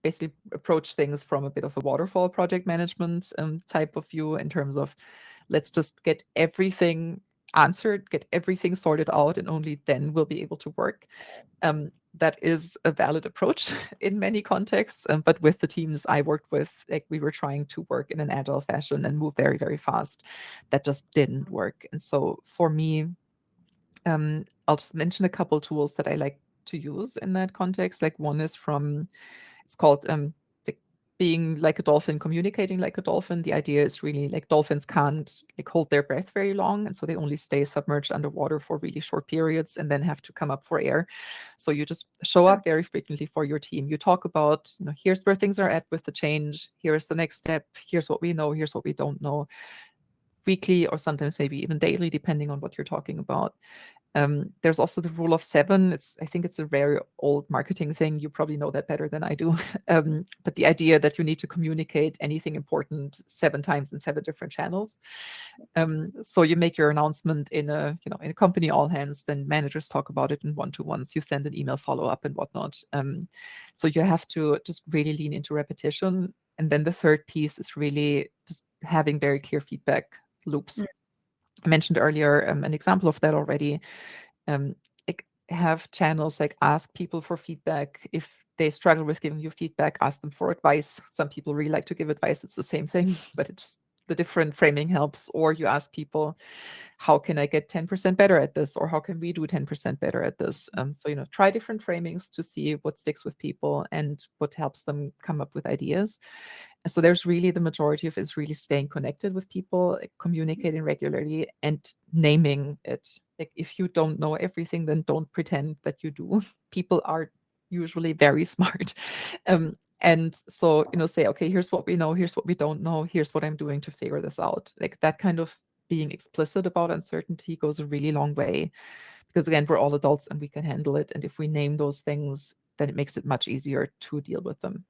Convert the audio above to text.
basically approach things from a bit of a waterfall project management type of view, in terms of let's just get everything answered, get everything sorted out, and only then we'll be able to work. That is a valid approach in many contexts, but with the teams I worked with, like, we were trying to work in an agile fashion and move very, very fast. That just didn't work. And so for me, I'll just mention a couple tools that I like to use in that context. Like, one is from, it's called the being like a dolphin, communicating like a dolphin. The idea is really like dolphins can't like hold their breath very long, and so they only stay submerged underwater for really short periods and then have to come up for air. So you just show up very frequently for your team. You talk about, here's where things are at with the change. Here's the next step. Here's what we know. Here's what we don't know. Weekly, or sometimes maybe even daily, depending on what you're talking about. There's also the rule of 7. I think it's a very old marketing thing. You probably know that better than I do. But the idea that you need to communicate anything important 7 times in 7 different channels. So you make your announcement in a company all hands, then managers talk about it in one-to-ones. You send an email follow-up and whatnot. So you have to just really lean into repetition. And then the third piece is really just having very clear feedback loops. I mentioned earlier an example of that already. Have channels like ask people for feedback. If they struggle with giving you feedback, ask them for advice. Some people really like to give advice. It's the same thing, but it's the different framing helps. Or you ask people, how can I get 10% better at this? Or how can we do 10% better at this? So, try different framings to see what sticks with people and what helps them come up with ideas. So there's really, the majority of it is really staying connected with people, communicating regularly, and naming it. Like, if you don't know everything, then don't pretend that you do. People are usually very smart. And so, say, okay, here's what we know, here's what we don't know, here's what I'm doing to figure this out. Like, that kind of being explicit about uncertainty goes a really long way, because again, we're all adults and we can handle it. And if we name those things, then it makes it much easier to deal with them.